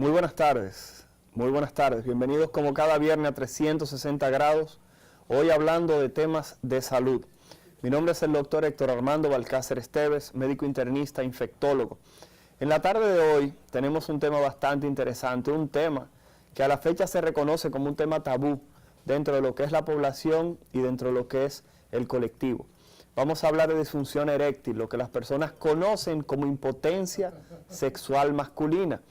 Muy buenas tardes, bienvenidos como cada viernes a 360 grados, hoy hablando de temas de salud. Mi nombre es el doctor Héctor Armando Balcácer Esteves, médico internista, infectólogo. En la tarde de hoy tenemos un tema bastante interesante, un tema que a la fecha se reconoce como un tema tabú dentro de lo que es la población y dentro de lo que es el colectivo. Vamos a hablar de disfunción eréctil, lo que las personas conocen como impotencia sexual masculina.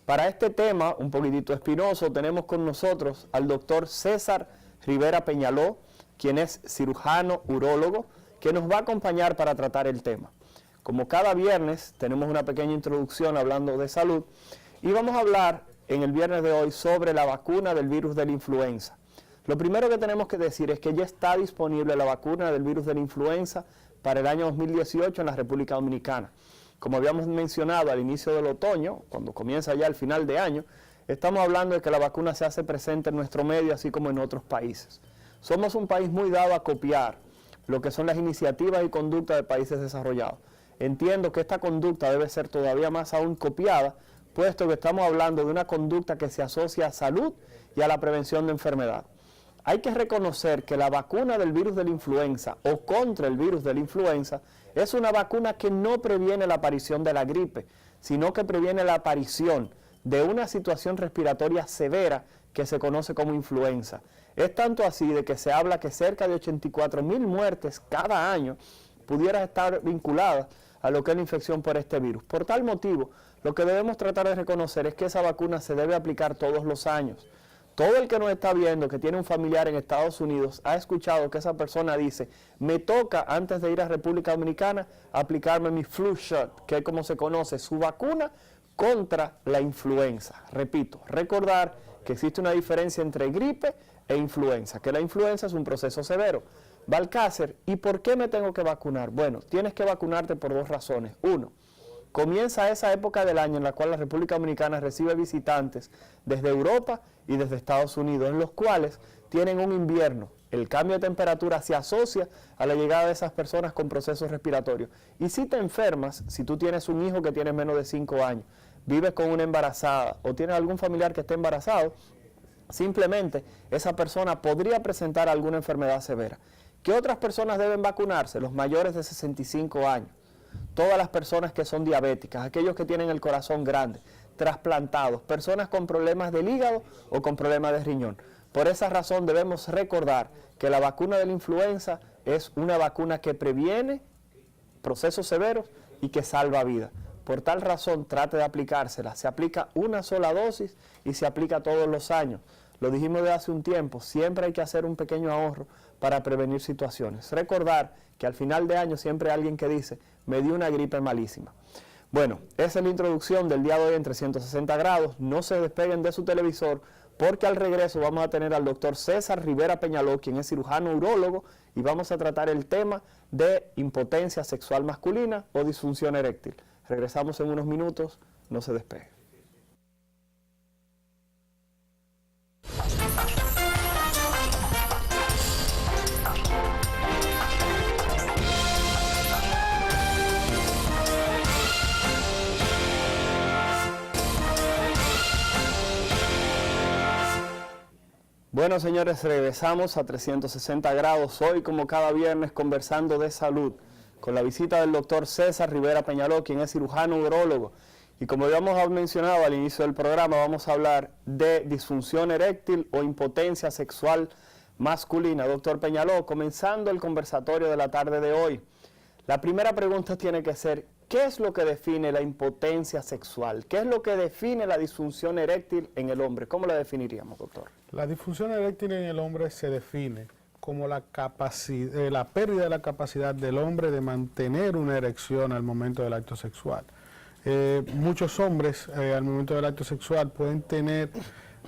Para este tema, un poquitito espinoso, tenemos con nosotros al doctor César Rivera Peñaló, quien es cirujano urólogo, que nos va a acompañar para tratar el tema. Como cada viernes, tenemos una pequeña introducción hablando de salud y vamos a hablar en el viernes de hoy sobre la vacuna del virus de la influenza. Lo primero que tenemos que decir es que ya está disponible la vacuna del virus de la influenza para el año 2018 en la República Dominicana. Como habíamos mencionado al inicio del otoño, cuando comienza ya el final de año, estamos hablando de que la vacuna se hace presente en nuestro medio, así como en otros países. Somos un país muy dado a copiar lo que son las iniciativas y conductas de países desarrollados. Entiendo que esta conducta debe ser todavía más aún copiada, puesto que estamos hablando de una conducta que se asocia a salud y a la prevención de enfermedad. Hay que reconocer que la vacuna del virus de la influenza o contra el virus de la influenza es una vacuna que no previene la aparición de la gripe, sino que previene la aparición de una situación respiratoria severa que se conoce como influenza. Es tanto así de que se habla que cerca de 84.000 muertes cada año pudieran estar vinculadas a lo que es la infección por este virus. Por tal motivo, lo que debemos tratar de reconocer es que esa vacuna se debe aplicar todos los años. Todo el que nos está viendo, que tiene un familiar en Estados Unidos, ha escuchado que esa persona dice, me toca antes de ir a República Dominicana aplicarme mi flu shot, que es como se conoce, su vacuna contra la influenza. Repito, recordar que existe una diferencia entre gripe e influenza, que la influenza es un proceso severo. Balcácer, ¿y por qué me tengo que vacunar? Bueno, tienes que vacunarte por dos razones. Uno, comienza esa época del año en la cual la República Dominicana recibe visitantes desde Europa y desde Estados Unidos, en los cuales tienen un invierno. El cambio de temperatura se asocia a la llegada de esas personas con procesos respiratorios. Y si te enfermas, si tú tienes un hijo que tiene menos de 5 años, vives con una embarazada o tienes algún familiar que esté embarazado, simplemente esa persona podría presentar alguna enfermedad severa. ¿Qué otras personas deben vacunarse? Los mayores de 65 años. Todas las personas que son diabéticas, aquellos que tienen el corazón grande, trasplantados, personas con problemas del hígado o con problemas de riñón. Por esa razón debemos recordar que la vacuna de la influenza es una vacuna que previene procesos severos y que salva vidas. Por tal razón trate de aplicársela. Se aplica una sola dosis y se aplica todos los años. Lo dijimos de hace un tiempo, siempre hay que hacer un pequeño ahorro para prevenir situaciones. Recordar que al final de año siempre hay alguien que dice, me dio una gripe malísima. Bueno, esa es la introducción del día de hoy en 360 grados. No se despeguen de su televisor porque al regreso vamos a tener al doctor César Rivera Peñaló, quien es cirujano urólogo, y vamos a tratar el tema de impotencia sexual masculina o disfunción eréctil. Regresamos en unos minutos, no se despeguen. Bueno, señores, regresamos a 360 grados, hoy como cada viernes conversando de salud, con la visita del doctor César Rivera Peñaló, quien es cirujano urólogo. Y como habíamos mencionado al inicio del programa, vamos a hablar de disfunción eréctil o impotencia sexual masculina. Doctor Peñaló, comenzando el conversatorio de la tarde de hoy, la primera pregunta tiene que ser, ¿qué es lo que define la impotencia sexual? ¿Qué es lo que define la disfunción eréctil en el hombre? ¿Cómo la definiríamos, doctor? La disfunción eréctil en el hombre se define como la pérdida de la capacidad del hombre de mantener una erección al momento del acto sexual. Muchos hombres al momento del acto sexual pueden tener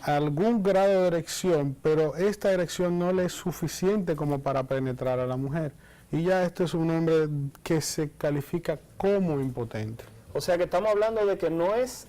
algún grado de erección, pero esta erección no le es suficiente como para penetrar a la mujer. Y ya este es un hombre que se califica como impotente. O sea que estamos hablando de que no es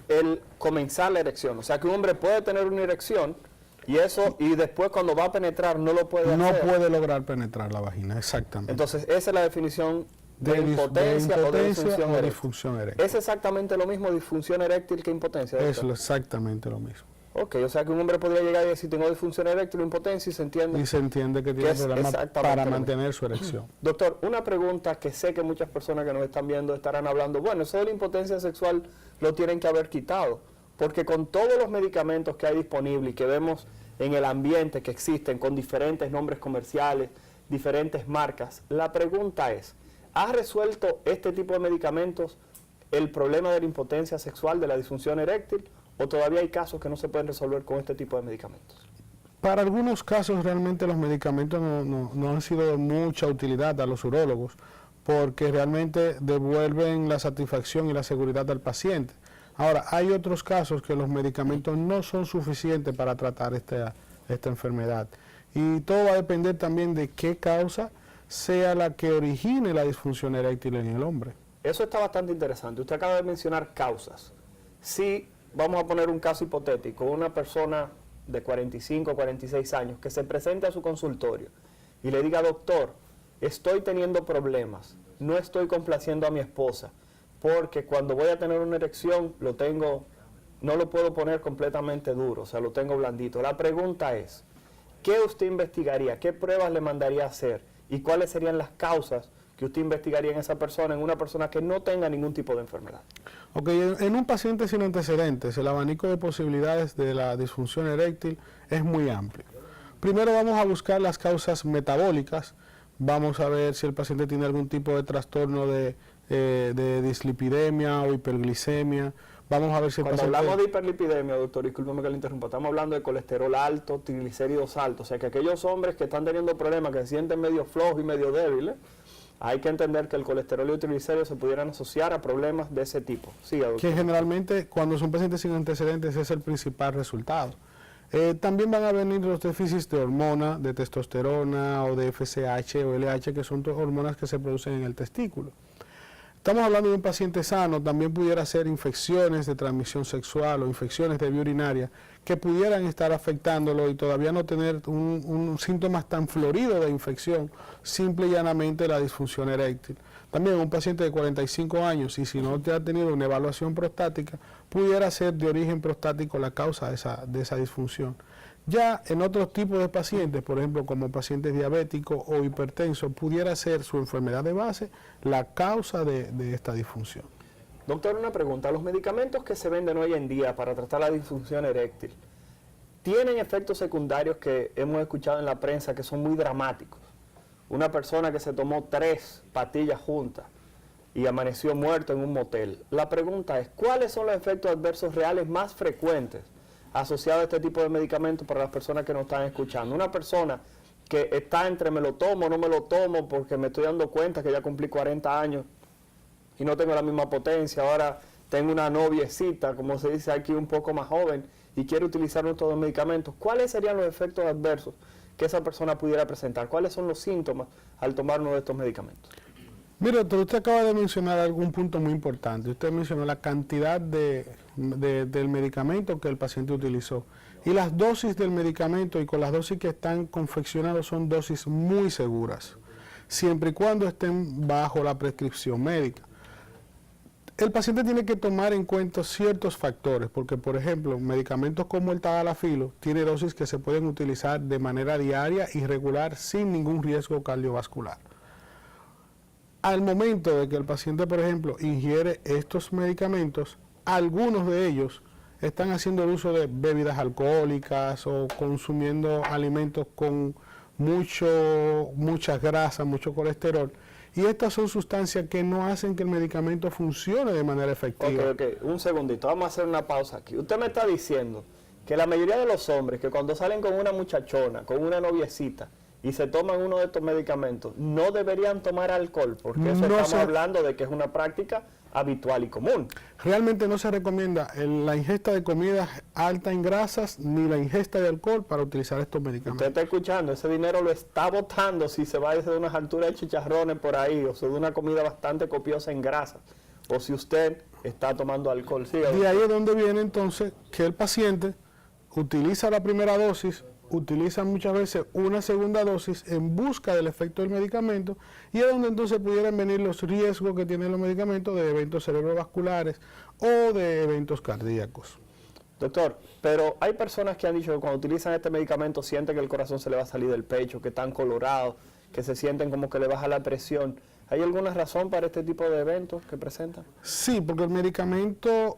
el comenzar la erección. O sea que un hombre puede tener una erección y después cuando va a penetrar no lo puede hacer. No puede lograr penetrar la vagina, exactamente. Entonces esa es la definición de impotencia o de disfunción eréctil. ¿Es exactamente lo mismo disfunción eréctil que impotencia? Es exactamente lo mismo. Ok, o sea que un hombre podría llegar y decir tengo disfunción eréctil o impotencia y se entiende. Y se entiende que tiene problemas para mantener su erección. Doctor, una pregunta que sé que muchas personas que nos están viendo estarán hablando, bueno, eso de la impotencia sexual lo tienen que haber quitado, porque con todos los medicamentos que hay disponibles y que vemos en el ambiente que existen con diferentes nombres comerciales, diferentes marcas, la pregunta es, ¿ha resuelto este tipo de medicamentos el problema de la impotencia sexual, de la disfunción eréctil, o todavía hay casos que no se pueden resolver con este tipo de medicamentos? Para algunos casos realmente los medicamentos no han sido de mucha utilidad a los urólogos, porque realmente devuelven la satisfacción y la seguridad al paciente. Ahora, hay otros casos que los medicamentos no son suficientes para tratar esta enfermedad. Y todo va a depender también de qué causa sea la que origine la disfunción eréctil en el hombre. Eso está bastante interesante. Usted acaba de mencionar causas. Si vamos a poner un caso hipotético, una persona de 45 o 46 años que se presente a su consultorio y le diga, doctor, estoy teniendo problemas, no estoy complaciendo a mi esposa, porque cuando voy a tener una erección no lo puedo poner completamente duro, o sea, lo tengo blandito. La pregunta es, ¿qué usted investigaría? ¿Qué pruebas le mandaría a hacer? ¿Y cuáles serían las causas que usted investigaría en esa persona, en una persona que no tenga ningún tipo de enfermedad? Ok, en un paciente sin antecedentes, el abanico de posibilidades de la disfunción eréctil es muy amplio. Primero vamos a buscar las causas metabólicas, vamos a ver si el paciente tiene algún tipo de trastorno de dislipidemia o hiperglicemia. Vamos a ver si el Cuando paciente... hablamos de hiperlipidemia, doctor, discúlpeme que le interrumpa, estamos hablando de colesterol alto, triglicéridos altos, o sea que aquellos hombres que están teniendo problemas, que se sienten medio flojos y medio débiles, hay que entender que el colesterol y los triglicéridos se pudieran asociar a problemas de ese tipo. Sí, doctor. Que generalmente cuando son pacientes sin antecedentes es el principal resultado. También van a venir los déficits de hormona, de testosterona o de FSH o LH, que son hormonas que se producen en el testículo. Estamos hablando de un paciente sano, también pudiera ser infecciones de transmisión sexual o infecciones de vía urinaria que pudieran estar afectándolo y todavía no tener un síntomas tan florido de infección, simple y llanamente la disfunción eréctil. También un paciente de 45 años y si no te ha tenido una evaluación prostática, pudiera ser de origen prostático la causa de esa disfunción. Ya en otros tipos de pacientes, por ejemplo, como pacientes diabéticos o hipertensos, pudiera ser su enfermedad de base la causa de esta disfunción. Doctor, una pregunta. ¿Los medicamentos que se venden hoy en día para tratar la disfunción eréctil tienen efectos secundarios que hemos escuchado en la prensa que son muy dramáticos? Una persona que se tomó 3 pastillas juntas y amaneció muerto en un motel. La pregunta es, ¿cuáles son los efectos adversos reales más frecuentes asociado a este tipo de medicamentos para las personas que nos están escuchando? Una persona que está entre me lo tomo o no me lo tomo porque me estoy dando cuenta que ya cumplí 40 años y no tengo la misma potencia, ahora tengo una noviecita, como se dice aquí, un poco más joven y quiere utilizar estos medicamentos. ¿Cuáles serían los efectos adversos que esa persona pudiera presentar? ¿Cuáles son los síntomas al tomar uno de estos medicamentos? Mire, doctor, usted acaba de mencionar algún punto muy importante. Usted mencionó la cantidad del medicamento que el paciente utilizó. Y las dosis del medicamento y con las dosis que están confeccionadas son dosis muy seguras, siempre y cuando estén bajo la prescripción médica. El paciente tiene que tomar en cuenta ciertos factores, porque por ejemplo, medicamentos como el tadalafilo tiene dosis que se pueden utilizar de manera diaria y regular sin ningún riesgo cardiovascular. Al momento de que el paciente, por ejemplo, ingiere estos medicamentos, algunos de ellos están haciendo el uso de bebidas alcohólicas o consumiendo alimentos con mucha grasa, mucho colesterol. Y estas son sustancias que no hacen que el medicamento funcione de manera efectiva. Ok, un segundito, vamos a hacer una pausa aquí. Usted me está diciendo que la mayoría de los hombres que cuando salen con una muchachona, con una noviecita, y se toman uno de estos medicamentos, no deberían tomar alcohol, porque eso estamos hablando de que es una práctica habitual y común. Realmente no se recomienda la ingesta de comidas alta en grasas ni la ingesta de alcohol para utilizar estos medicamentos. Usted está escuchando, ese dinero lo está botando si se va desde unas alturas de chicharrones por ahí, o sea, de una comida bastante copiosa en grasas, o si usted está tomando alcohol. Sí, de ahí es donde viene entonces que el paciente utiliza la primera dosis utilizan muchas veces una segunda dosis en busca del efecto del medicamento, y es donde entonces pudieran venir los riesgos que tienen los medicamentos de eventos cerebrovasculares o de eventos cardíacos. Doctor, pero hay personas que han dicho que cuando utilizan este medicamento sienten que el corazón se le va a salir del pecho, que están colorados, que se sienten como que le baja la presión. ¿Hay alguna razón para este tipo de eventos que presentan? Sí, porque el medicamento,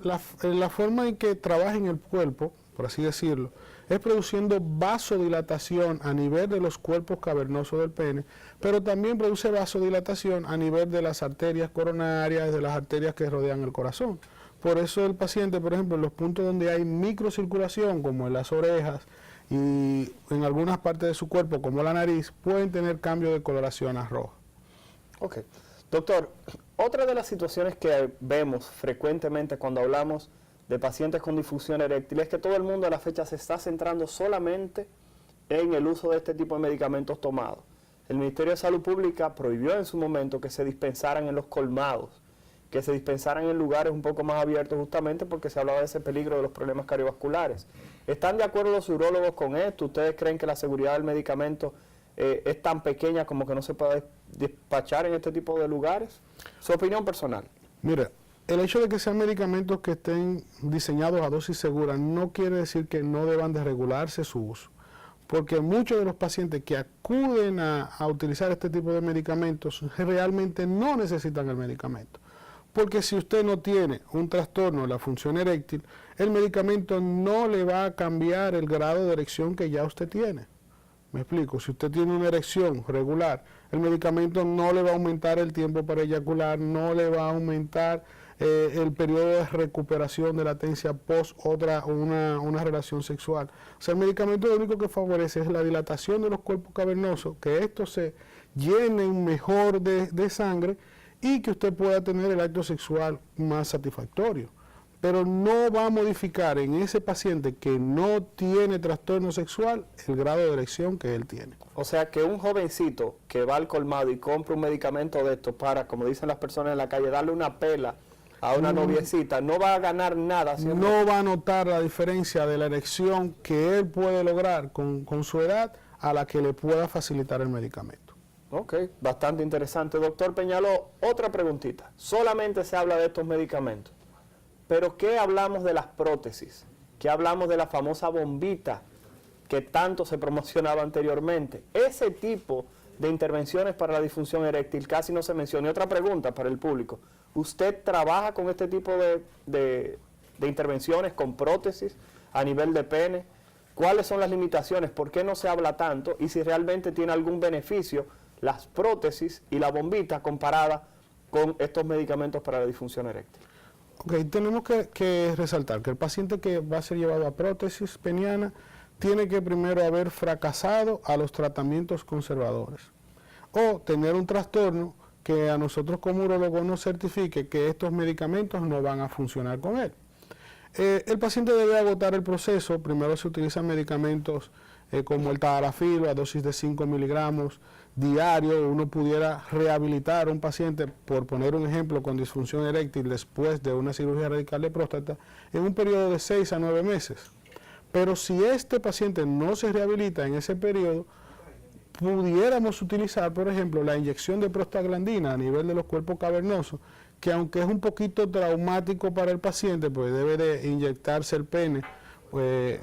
la forma en que trabaja en el cuerpo, por así decirlo, es produciendo vasodilatación a nivel de los cuerpos cavernosos del pene, pero también produce vasodilatación a nivel de las arterias coronarias, de las arterias que rodean el corazón. Por eso el paciente, por ejemplo, en los puntos donde hay microcirculación, como en las orejas y en algunas partes de su cuerpo, como la nariz, pueden tener cambio de coloración a roja. Ok. Doctor, otra de las situaciones que vemos frecuentemente cuando hablamos de pacientes con disfunción eréctil es que todo el mundo a la fecha se está centrando solamente en el uso de este tipo de medicamentos tomados. El Ministerio de Salud Pública prohibió en su momento que se dispensaran en los colmados, que se dispensaran en lugares un poco más abiertos, justamente porque se hablaba de ese peligro de los problemas cardiovasculares. ¿Están de acuerdo los urólogos con esto? ¿Ustedes creen que la seguridad del medicamento es tan pequeña como que no se puede despachar en este tipo de lugares? Su opinión personal. Mira, el hecho de que sean medicamentos que estén diseñados a dosis segura no quiere decir que no deban de regularse su uso, porque muchos de los pacientes que acuden a utilizar este tipo de medicamentos realmente no necesitan el medicamento. Porque si usted no tiene un trastorno de la función eréctil, el medicamento no le va a cambiar el grado de erección que ya usted tiene. Me explico, si usted tiene una erección regular, el medicamento no le va a aumentar el tiempo para eyacular, no le va a aumentar el periodo de recuperación de latencia post una relación sexual. O sea, el medicamento lo único que favorece es la dilatación de los cuerpos cavernosos, que estos se llenen mejor de sangre y que usted pueda tener el acto sexual más satisfactorio. Pero no va a modificar en ese paciente que no tiene trastorno sexual el grado de erección que él tiene. O sea que un jovencito que va al colmado y compra un medicamento de estos para, como dicen las personas en la calle, darle una pela a una noviecita, no va a ganar nada. ¿Siempre? No va a notar la diferencia de la erección que él puede lograr con su edad a la que le pueda facilitar el medicamento. Ok, bastante interesante. Doctor Peñaló, otra preguntita. Solamente se habla de estos medicamentos, pero ¿qué hablamos de las prótesis? ¿Qué hablamos de la famosa bombita que tanto se promocionaba anteriormente? Ese tipo de intervenciones para la disfunción eréctil casi no se menciona. Y otra pregunta para el público. ¿Usted trabaja con este tipo de intervenciones, con prótesis a nivel de pene? ¿Cuáles son las limitaciones? ¿Por qué no se habla tanto? Y si realmente tiene algún beneficio las prótesis y la bombita comparada con estos medicamentos para la disfunción eréctil. Ok, tenemos que resaltar que el paciente que va a ser llevado a prótesis peniana tiene que primero haber fracasado a los tratamientos conservadores o tener un trastorno que a nosotros como urólogos nos certifique que estos medicamentos no van a funcionar con él. El paciente debe agotar el proceso. Primero se utilizan medicamentos como el tadalafilo a dosis de 5 miligramos diario. Uno pudiera rehabilitar a un paciente, por poner un ejemplo, con disfunción eréctil después de una cirugía radical de próstata en un periodo de 6 a 9 meses. Pero si este paciente no se rehabilita en ese periodo, pudiéramos utilizar, por ejemplo, la inyección de prostaglandina a nivel de los cuerpos cavernosos, que aunque es un poquito traumático para el paciente, pues debe de inyectarse el pene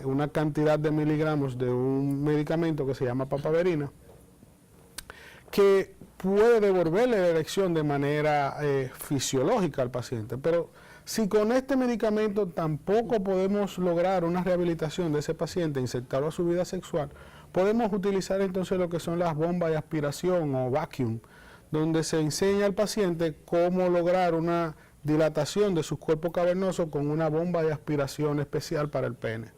una cantidad de miligramos de un medicamento que se llama papaverina, que puede devolverle la erección de manera fisiológica al paciente. Pero si con este medicamento tampoco podemos lograr una rehabilitación de ese paciente, insertarlo a su vida sexual, podemos utilizar entonces lo que son las bombas de aspiración o vacuum, donde se enseña al paciente cómo lograr una dilatación de sus cuerpos cavernosos con una bomba de aspiración especial para el pene.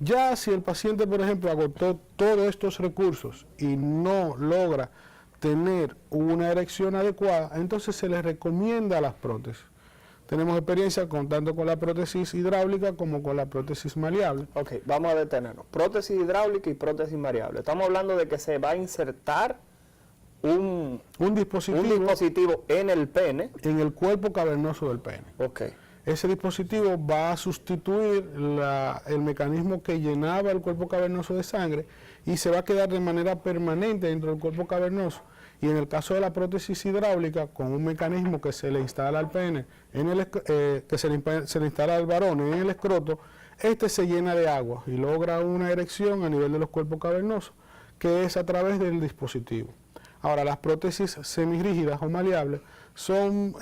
Ya si el paciente, por ejemplo, agotó todos estos recursos y no logra tener una erección adecuada, entonces se le recomienda las prótesis. Tenemos experiencia tanto con la prótesis hidráulica como con la prótesis maleable. Ok, vamos a detenernos. Prótesis hidráulica y prótesis maleable. Estamos hablando de que se va a insertar un dispositivo en el pene. En el cuerpo cavernoso del pene. Ok. Ese dispositivo va a sustituir el mecanismo que llenaba el cuerpo cavernoso de sangre y se va a quedar de manera permanente dentro del cuerpo cavernoso. Y en el caso de la prótesis hidráulica, con un mecanismo que se le instala al pene, que se le instala al varón en el escroto, este se llena de agua y logra una erección a nivel de los cuerpos cavernosos, que es a través del dispositivo. Ahora, las prótesis semirrígidas o maleables son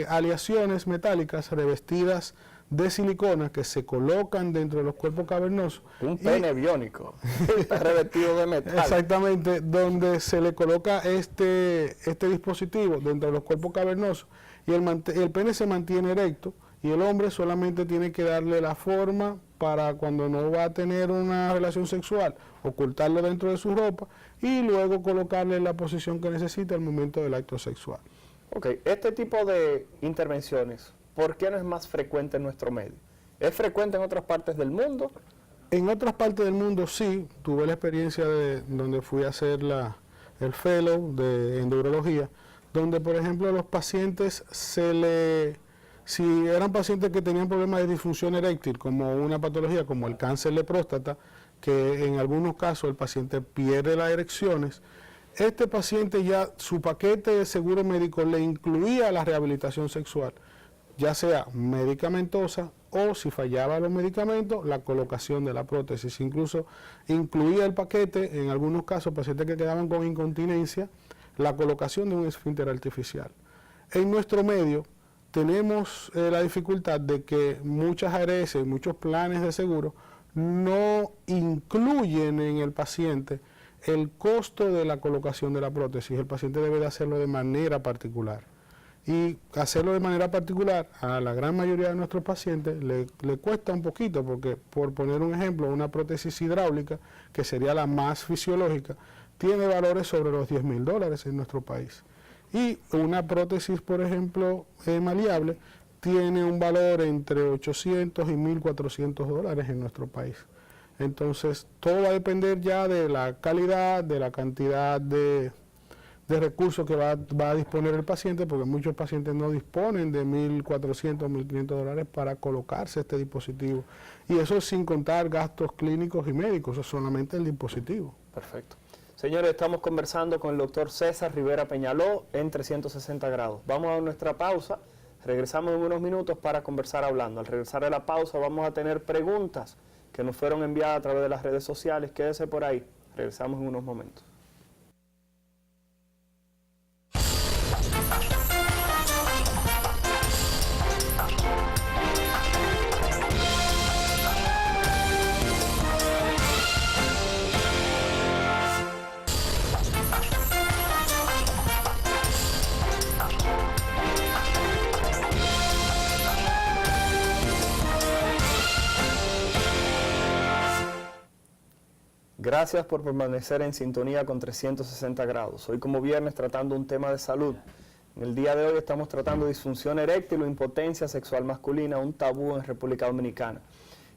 aleaciones metálicas revestidas de silicona que se colocan dentro de los cuerpos cavernosos. Un pene biónico, está revestido de metal. Exactamente, donde se le coloca este dispositivo dentro de los cuerpos cavernosos y el pene se mantiene erecto y el hombre solamente tiene que darle la forma para cuando no va a tener una relación sexual, ocultarlo dentro de su ropa y luego colocarle en la posición que necesita al momento del acto sexual. Ok, este tipo de intervenciones, ¿por qué no es más frecuente en nuestro medio? ¿Es frecuente en otras partes del mundo? En otras partes del mundo sí, tuve la experiencia de donde fui a hacer el fellow de endourología, donde por ejemplo los pacientes si eran pacientes que tenían problemas de disfunción eréctil, como una patología como el cáncer de próstata, que en algunos casos el paciente pierde las erecciones, este paciente ya su paquete de seguro médico le incluía la rehabilitación sexual, ya sea medicamentosa o si fallaba los medicamentos, la colocación de la prótesis. Incluso incluía el paquete, en algunos casos, pacientes que quedaban con incontinencia, la colocación de un esfínter artificial. En nuestro medio tenemos la dificultad de que muchas ARS y muchos planes de seguro no incluyen en el paciente el costo de la colocación de la prótesis. El paciente debe de hacerlo de manera particular. Y hacerlo de manera particular a la gran mayoría de nuestros pacientes le cuesta un poquito, porque por poner un ejemplo, una prótesis hidráulica, que sería la más fisiológica, tiene valores sobre los $10,000 en nuestro país. Y una prótesis, por ejemplo, maleable, tiene un valor entre $800 y $1,400 en nuestro país. Entonces, todo va a depender ya de la calidad, de la cantidad de recursos que va a disponer el paciente, porque muchos pacientes no disponen de $1,400, $1,500 para colocarse este dispositivo. Y eso sin contar gastos clínicos y médicos, eso es solamente el dispositivo. Perfecto. Señores, estamos conversando con el doctor César Rivera Peñaló en 360 grados. Vamos a nuestra pausa, regresamos en unos minutos para conversar hablando. Al regresar de la pausa vamos a tener preguntas que nos fueron enviadas a través de las redes sociales. Quédese por ahí, regresamos en unos momentos. Gracias por permanecer en sintonía con 360 grados. Hoy como viernes tratando un tema de salud. En el día de hoy estamos tratando disfunción eréctil o impotencia sexual masculina, un tabú en República Dominicana.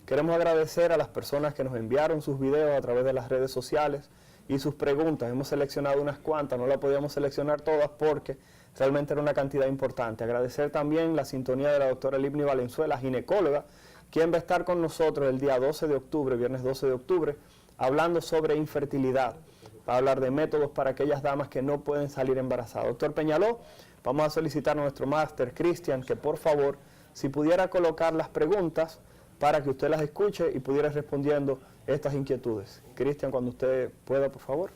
Queremos agradecer a las personas que nos enviaron sus videos a través de las redes sociales y sus preguntas. Hemos seleccionado unas cuantas, no las podíamos seleccionar todas porque realmente era una cantidad importante. Agradecer también la sintonía de la doctora Libni Valenzuela, ginecóloga, quien va a estar con nosotros el día 12 de octubre, viernes 12 de octubre, hablando sobre infertilidad, para hablar de métodos para aquellas damas que no pueden salir embarazadas. Doctor Peñaló, vamos a solicitar a nuestro máster, Cristian, que por favor, si pudiera colocar las preguntas para que usted las escuche y pudiera ir respondiendo estas inquietudes. Cristian, cuando usted pueda, por favor.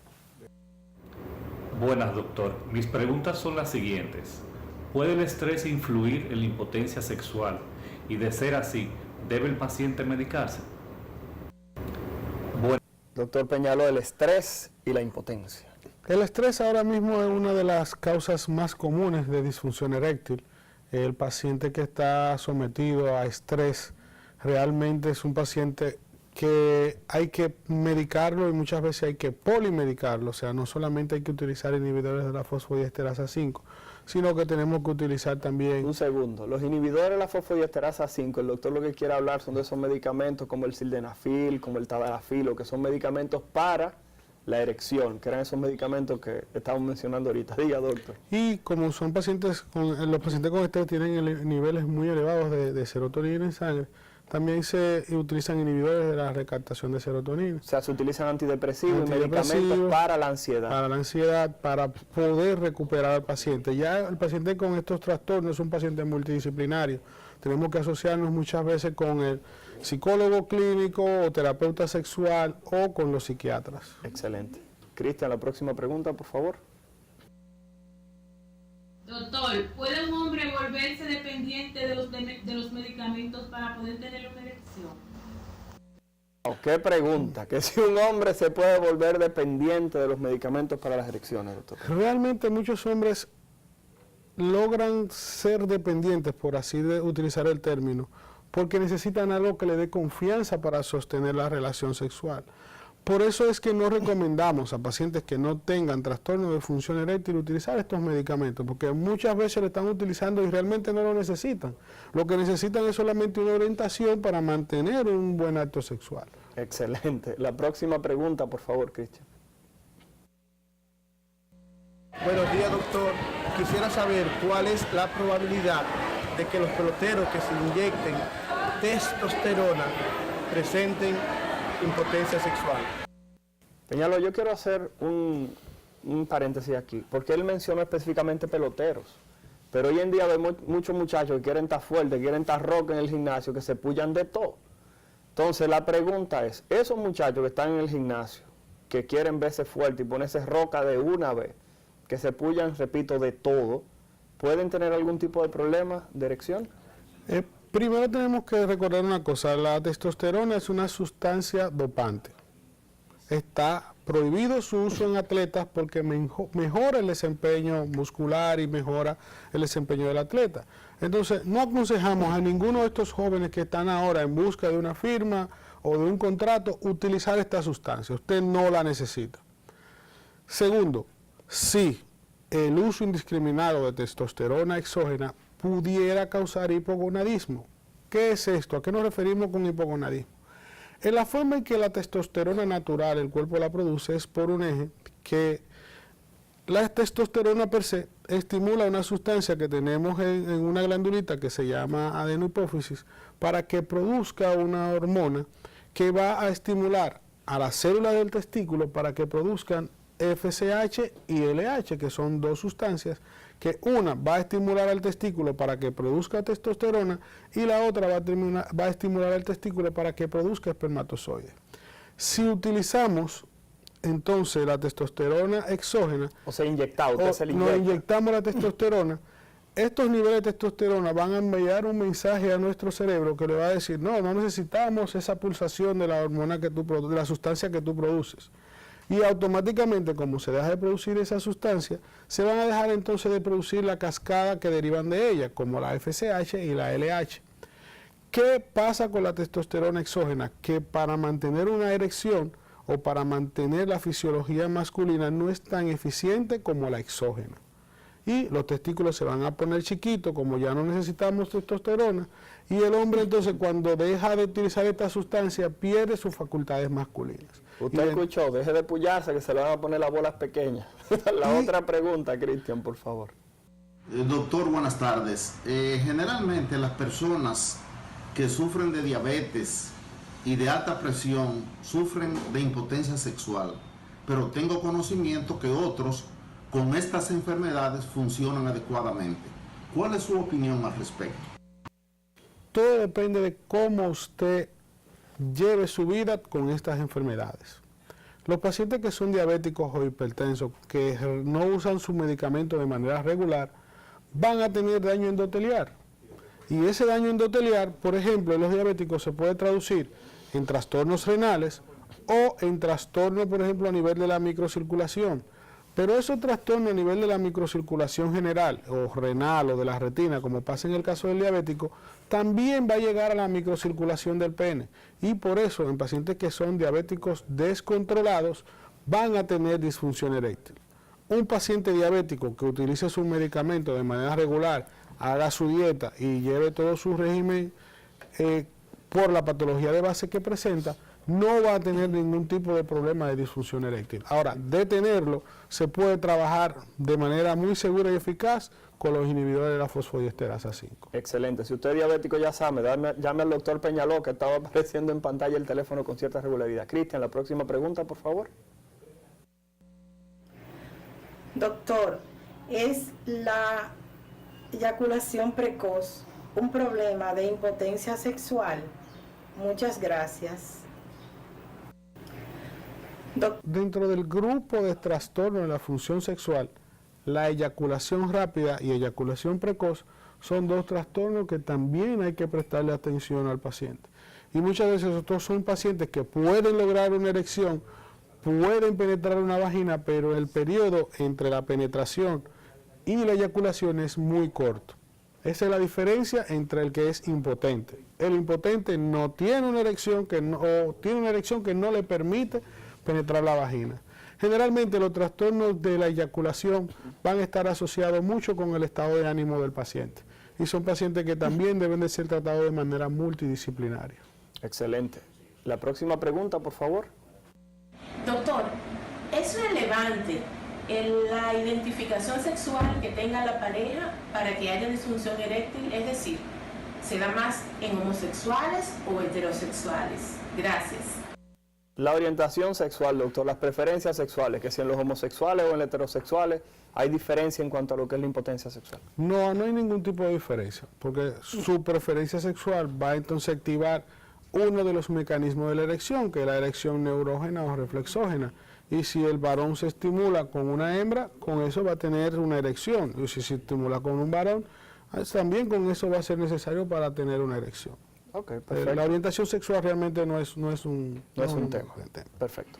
Buenas, doctor. Mis preguntas son las siguientes. ¿Puede el estrés influir en la impotencia sexual? Y de ser así, ¿debe el paciente medicarse? Doctor Peñaló, el estrés y la impotencia. El estrés ahora mismo es una de las causas más comunes de disfunción eréctil. El paciente que está sometido a estrés realmente es un paciente que hay que medicarlo y muchas veces hay que polimedicarlo, o sea, no solamente hay que utilizar inhibidores de la fosfodiesterasa 5, sino que tenemos que utilizar también... Un segundo, los inhibidores de la fosfodiesterasa 5, el doctor lo que quiere hablar son de esos medicamentos como el sildenafil, como el tadalafil, que son medicamentos para la erección, que eran esos medicamentos que estábamos mencionando ahorita. Diga, doctor. Y como son pacientes, los pacientes con estrés tienen niveles muy elevados de serotonina en sangre, también se utilizan inhibidores de la recaptación de serotonina. O sea, se utilizan antidepresivos y medicamentos para la ansiedad. Para la ansiedad, para poder recuperar al paciente. Ya el paciente con estos trastornos es un paciente multidisciplinario. Tenemos que asociarnos muchas veces con el psicólogo clínico o terapeuta sexual o con los psiquiatras. Excelente. Cristian, la próxima pregunta, por favor. Doctor, ¿puede un hombre volverse dependiente de los medicamentos para poder tener una erección? Oh, qué pregunta, que si un hombre se puede volver dependiente de los medicamentos para las erecciones, doctor. Realmente muchos hombres logran ser dependientes, por así utilizar el término, porque necesitan algo que le dé confianza para sostener la relación sexual. Por eso es que no recomendamos a pacientes que no tengan trastorno de función eréctil utilizar estos medicamentos, porque muchas veces lo están utilizando y realmente no lo necesitan. Lo que necesitan es solamente una orientación para mantener un buen acto sexual. Excelente. La próxima pregunta, por favor, Cristian. Buenos días, doctor. Quisiera saber cuál es la probabilidad de que los peloteros que se inyecten testosterona presenten impotencia sexual. Peñalo, yo quiero hacer un paréntesis aquí, porque él mencionó específicamente peloteros, pero hoy en día vemos muchos muchachos que quieren estar fuertes, quieren estar rock en el gimnasio, que se pullan de todo. Entonces la pregunta es, esos muchachos que están en el gimnasio, que quieren verse fuertes y ponerse roca de una vez, que se pullan, repito, de todo, ¿pueden tener algún tipo de problema de erección? Primero tenemos que recordar una cosa, la testosterona es una sustancia dopante. Está prohibido su uso en atletas porque mejora el desempeño muscular y mejora el desempeño del atleta. Entonces, no aconsejamos a ninguno de estos jóvenes que están ahora en busca de una firma o de un contrato utilizar esta sustancia. Usted no la necesita. Segundo, si el uso indiscriminado de testosterona exógena pudiera causar hipogonadismo. ¿Qué es esto? ¿A qué nos referimos con hipogonadismo? En la forma en que la testosterona natural, el cuerpo la produce, es por un eje que la testosterona per se estimula una sustancia que tenemos en una glandulita que se llama adenohipófisis para que produzca una hormona que va a estimular a las células del testículo para que produzcan FSH y LH, que son dos sustancias que una va a estimular al testículo para que produzca testosterona y la otra va a estimular al testículo para que produzca espermatozoides. Si utilizamos entonces la testosterona exógena, O sea, inyectado, usted se le nos inyecta. inyectamos la testosterona, estos niveles de testosterona van a enviar un mensaje a nuestro cerebro que le va a decir, no necesitamos esa pulsación de la hormona que tú de la sustancia que tú produces. Y automáticamente, como se deja de producir esa sustancia, se van a dejar entonces de producir la cascada que derivan de ella, como la FSH y la LH. ¿Qué pasa con la testosterona exógena? Que para mantener una erección o para mantener la fisiología masculina no es tan eficiente como la exógena. Y los testículos se van a poner chiquitos, como ya no necesitamos testosterona, y el hombre entonces cuando deja de utilizar esta sustancia pierde sus facultades masculinas. Usted escuchó, deje de pullarse que se le van a poner las bolas pequeñas. La otra pregunta, Cristian, por favor. Doctor, buenas tardes. Generalmente las personas que sufren de diabetes y de alta presión sufren de impotencia sexual, pero tengo conocimiento que otros con estas enfermedades funcionan adecuadamente. ¿Cuál es su opinión al respecto? Todo depende de cómo usted lleve su vida con estas enfermedades. Los pacientes que son diabéticos o hipertensos, que no usan su medicamento de manera regular, van a tener daño endoteliar. Y ese daño endoteliar, por ejemplo, en los diabéticos se puede traducir en trastornos renales o en trastornos, por ejemplo, a nivel de la microcirculación. Pero esos trastornos a nivel de la microcirculación general o renal o de la retina, como pasa en el caso del diabético, también va a llegar a la microcirculación del pene. Y por eso en pacientes que son diabéticos descontrolados van a tener disfunción eréctil. Un paciente diabético que utilice su medicamento de manera regular, haga su dieta y lleve todo su régimen por la patología de base que presenta, no va a tener ningún tipo de problema de disfunción eréctil. Ahora, de tenerlo, se puede trabajar de manera muy segura y eficaz con los inhibidores de la fosfodiesterasa 5. Excelente. Si usted es diabético, ya sabe, llame al doctor Peñaló, que estaba apareciendo en pantalla el teléfono con cierta regularidad. Cristian, la próxima pregunta, por favor. Doctor, ¿es la eyaculación precoz un problema de impotencia sexual? Muchas gracias. Dentro del grupo de trastornos de la función sexual, la eyaculación rápida y eyaculación precoz son dos trastornos que también hay que prestarle atención al paciente. Y muchas veces estos son pacientes que pueden lograr una erección, pueden penetrar una vagina, pero el periodo entre la penetración y la eyaculación es muy corto. Esa es la diferencia entre el que es impotente. El impotente no tiene una erección o tiene una erección que no le permite penetrar la vagina. Generalmente los trastornos de la eyaculación van a estar asociados mucho con el estado de ánimo del paciente. Y son pacientes que también deben de ser tratados de manera multidisciplinaria. Excelente. La próxima pregunta, por favor. Doctor, ¿es relevante en la identificación sexual que tenga la pareja para que haya disfunción eréctil? Es decir, ¿se da más en homosexuales o heterosexuales? Gracias. La orientación sexual, doctor, las preferencias sexuales, que si en los homosexuales o en los heterosexuales hay diferencia en cuanto a lo que es la impotencia sexual. No hay ningún tipo de diferencia, porque su preferencia sexual va entonces a activar uno de los mecanismos de la erección, que es la erección neurógena o reflexógena. Y si el varón se estimula con una hembra, con eso va a tener una erección. Y si se estimula con un varón, también con eso va a ser necesario para tener una erección. Okay, perfecto. La orientación sexual realmente no es un tema. Perfecto.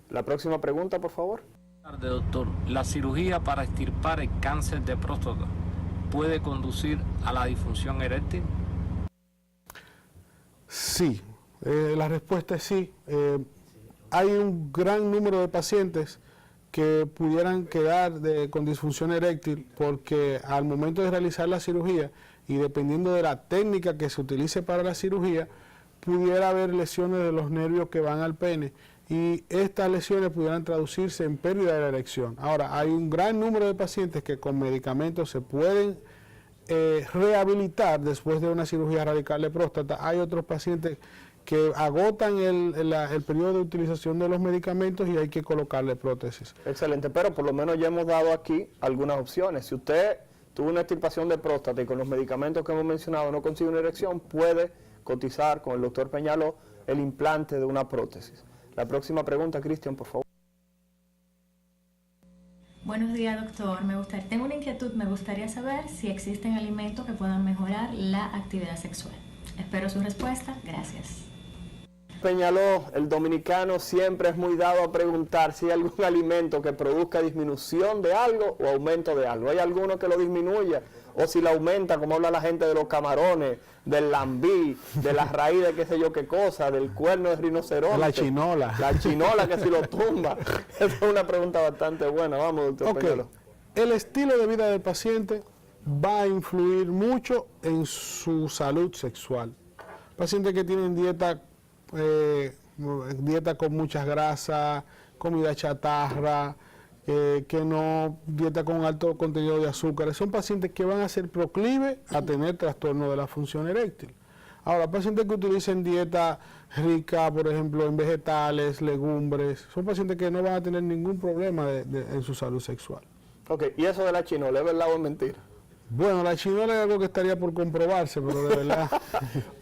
La próxima pregunta, por favor. Buenas tardes, doctor. ¿La cirugía para extirpar el cáncer de próstata puede conducir a la disfunción eréctil? Sí, la respuesta es sí. Hay un gran número de pacientes que pudieran quedar con disfunción eréctil porque al momento de realizar la cirugía y dependiendo de la técnica que se utilice para la cirugía, pudiera haber lesiones de los nervios que van al pene y estas lesiones pudieran traducirse en pérdida de la erección. Ahora, hay un gran número de pacientes que con medicamentos se pueden rehabilitar después de una cirugía radical de próstata. Hay otros pacientes que agotan el periodo de utilización de los medicamentos y hay que colocarle prótesis. Excelente, pero por lo menos ya hemos dado aquí algunas opciones. Si usted tuvo una extirpación de próstata y con los medicamentos que hemos mencionado no consigue una erección, puede cotizar con el doctor Peñaló el implante de una prótesis. La próxima pregunta, Cristian, por favor. Buenos días, doctor. Tengo una inquietud. Me gustaría saber si existen alimentos que puedan mejorar la actividad sexual. Espero su respuesta. Gracias. Peñaló, el dominicano siempre es muy dado a preguntar si hay algún alimento que produzca disminución de algo o aumento de algo. ¿Hay alguno que lo disminuya? O si lo aumenta, como habla la gente de los camarones, del lambí, de la raíz de qué sé yo qué cosa, del cuerno de rinoceronte. La chinola. La chinola que si lo tumba. Esa es una pregunta bastante buena. Vamos, doctor Peñaló. El estilo de vida del paciente va a influir mucho en su salud sexual. Pacientes que tienen dieta con muchas grasas, comida chatarra, dieta con alto contenido de azúcares, son pacientes que van a ser proclives a tener trastorno de la función eréctil. Ahora, pacientes que utilicen dieta rica, por ejemplo, en vegetales, legumbres, son pacientes que no van a tener ningún problema en su salud sexual. Ok, ¿y eso de la chinola, es verdad o es mentira? Bueno, la chinola es algo que estaría por comprobarse, pero de verdad.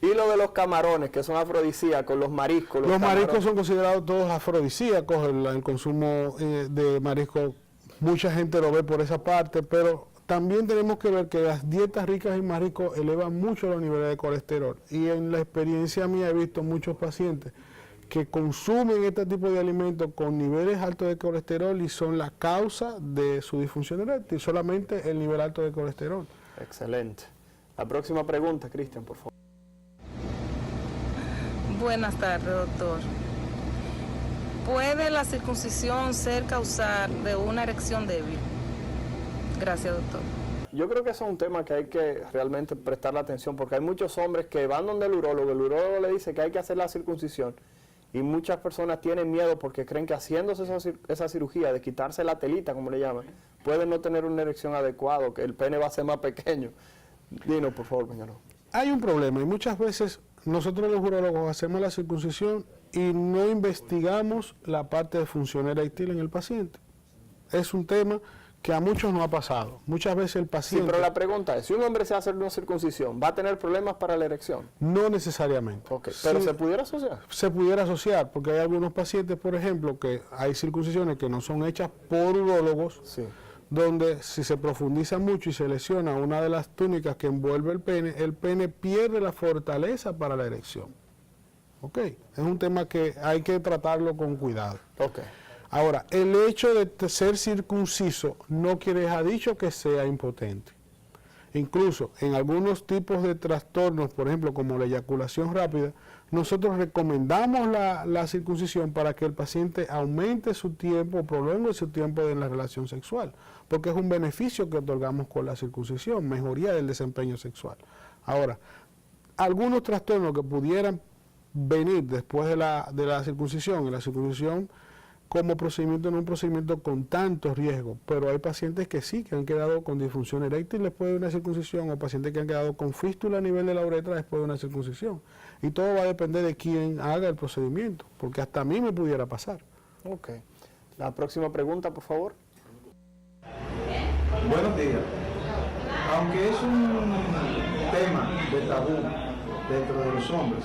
Y lo de los camarones, que son afrodisíacos, los mariscos. Los mariscos son considerados todos afrodisíacos, el consumo de mariscos, mucha gente lo ve por esa parte, pero también tenemos que ver que las dietas ricas en mariscos elevan mucho los niveles de colesterol. Y en la experiencia mía he visto muchos pacientes que consumen este tipo de alimentos con niveles altos de colesterol y son la causa de su disfunción eréctil, solamente el nivel alto de colesterol. Excelente. La próxima pregunta, Cristian, por favor. Buenas tardes, doctor. ¿Puede la circuncisión ser causal de una erección débil? Gracias, doctor. Yo creo que eso es un tema que hay que realmente prestarle atención porque hay muchos hombres que van donde el urólogo le dice que hay que hacer la circuncisión Y muchas personas tienen miedo porque creen que haciéndose esa cirugía de quitarse la telita, como le llaman, pueden no tener una erección adecuada, que el pene va a ser más pequeño. Dinos, por favor, Peñaló. Hay un problema y muchas veces nosotros los urólogos hacemos la circuncisión y no investigamos la parte de función eréctil en el paciente. Es un tema que a muchos no ha pasado. Muchas veces el paciente... Sí, pero la pregunta es, si un hombre se hace una circuncisión, ¿va a tener problemas para la erección? No necesariamente. Okay. ¿Pero sí, se pudiera asociar? Se pudiera asociar, porque hay algunos pacientes, por ejemplo, que hay circuncisiones que no son hechas por urólogos, sí, donde si se profundiza mucho y se lesiona una de las túnicas que envuelve el pene pierde la fortaleza para la erección. ¿Ok? Es un tema que hay que tratarlo con cuidado. Ok. Ahora, el hecho de ser circunciso no quiere dejar dicho que sea impotente. Incluso en algunos tipos de trastornos, por ejemplo, como la eyaculación rápida, nosotros recomendamos la circuncisión para que el paciente aumente su tiempo, prolongue su tiempo en la relación sexual, porque es un beneficio que otorgamos con la circuncisión, mejoría del desempeño sexual. Ahora, algunos trastornos que pudieran venir después de la circuncisión, y la circuncisión como procedimiento no es un procedimiento con tanto riesgo, pero hay pacientes que sí, que han quedado con disfunción eréctil después de una circuncisión, o pacientes que han quedado con fístula a nivel de la uretra después de una circuncisión. Y todo va a depender de quién haga el procedimiento, porque hasta a mí me pudiera pasar. Ok. La próxima pregunta, por favor. Buenos días. Aunque es un tema de tabú dentro de los hombres,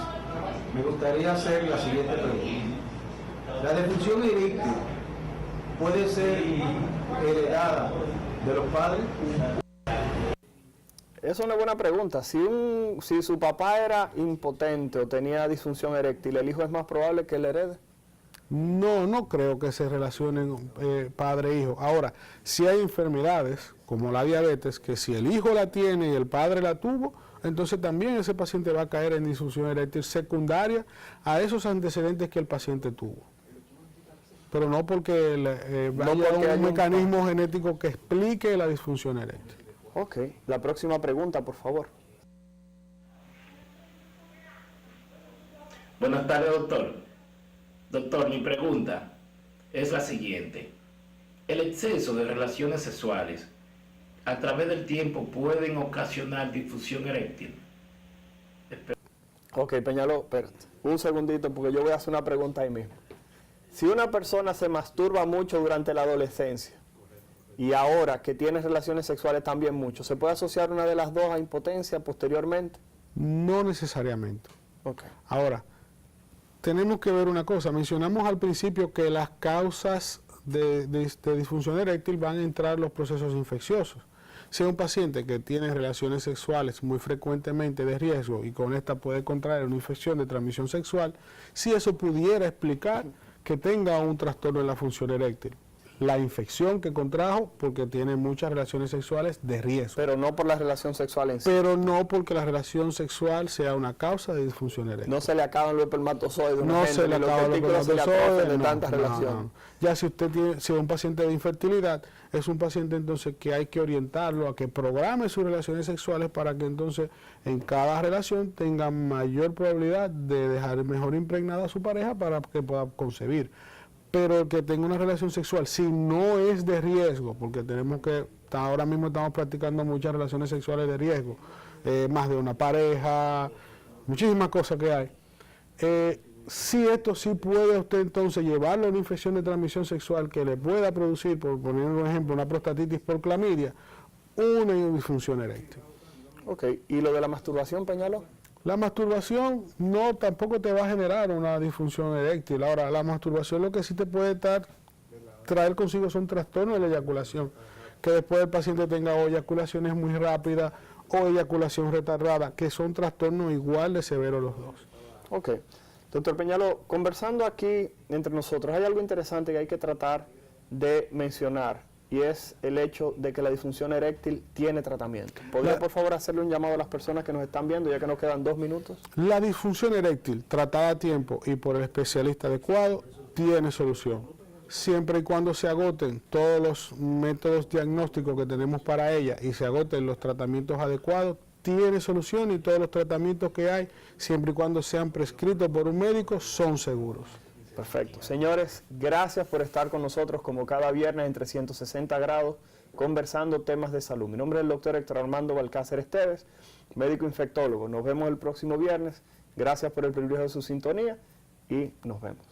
me gustaría hacer la siguiente pregunta. ¿La disfunción eréctil puede ser heredada de los padres? Esa es una buena pregunta. Si su papá era impotente o tenía disfunción eréctil, ¿el hijo es más probable que le herede? No, no creo que se relacionen padre e hijo. Ahora, si hay enfermedades como la diabetes, que si el hijo la tiene y el padre la tuvo, entonces también ese paciente va a caer en disfunción eréctil secundaria a esos antecedentes que el paciente tuvo. Pero no porque haya un mecanismo genético que explique la disfunción eréctil. Ok. La próxima pregunta, por favor. Buenas tardes, doctor. Doctor, mi pregunta es la siguiente. ¿El exceso de relaciones sexuales a través del tiempo pueden ocasionar disfunción eréctil? Ok, Peñaló, espérate. Un segundito porque yo voy a hacer una pregunta ahí mismo. Si una persona se masturba mucho durante la adolescencia y ahora que tiene relaciones sexuales también mucho, ¿se puede asociar una de las dos a impotencia posteriormente? No necesariamente. Okay. Ahora, tenemos que ver una cosa. Mencionamos al principio que las causas de disfunción eréctil van a entrar los procesos infecciosos. Si es un paciente que tiene relaciones sexuales muy frecuentemente de riesgo y con esta puede contraer una infección de transmisión sexual, si eso pudiera explicar que tenga un trastorno en la función eréctil. La infección que contrajo porque tiene muchas relaciones sexuales de riesgo. Pero no por la relación sexual en sí. Pero no porque la relación sexual sea una causa de disfunción eréctil. No se le acaban los espermatozoides. No se le acaban los espermatozoides de tantas relaciones. No. Ya si usted tiene, si es un paciente de infertilidad, es un paciente entonces que hay que orientarlo a que programe sus relaciones sexuales para que entonces en cada relación tenga mayor probabilidad de dejar mejor impregnada a su pareja para que pueda concebir. Pero el que tenga una relación sexual, si no es de riesgo, porque ahora mismo estamos practicando muchas relaciones sexuales de riesgo, más de una pareja, muchísimas cosas que hay. Si esto sí puede usted entonces llevarlo a una infección de transmisión sexual que le pueda producir, por poner un ejemplo, una prostatitis por clamidia, una disfunción eréctil. Ok, ¿y lo de la masturbación, Peñaló? La masturbación tampoco te va a generar una disfunción eréctil. Ahora, la masturbación lo que sí te puede traer consigo son trastornos de la eyaculación, que después el paciente tenga o eyaculaciones muy rápidas o eyaculación retardada, que son trastornos igual de severos los dos. Ok. Doctor Peñaló, conversando aquí entre nosotros, hay algo interesante que hay que tratar de mencionar, y es el hecho de que la disfunción eréctil tiene tratamiento. ¿Podría, por favor, hacerle un llamado a las personas que nos están viendo, ya que nos quedan 2 minutos? La disfunción eréctil, tratada a tiempo y por el especialista adecuado, tiene solución. Siempre y cuando se agoten todos los métodos diagnósticos que tenemos para ella y se agoten los tratamientos adecuados, tiene solución y todos los tratamientos que hay, siempre y cuando sean prescritos por un médico, son seguros. Perfecto. Señores, gracias por estar con nosotros como cada viernes en 360 grados, conversando temas de salud. Mi nombre es el doctor Héctor Armando Balcácer Esteves, médico infectólogo. Nos vemos el próximo viernes. Gracias por el privilegio de su sintonía y nos vemos.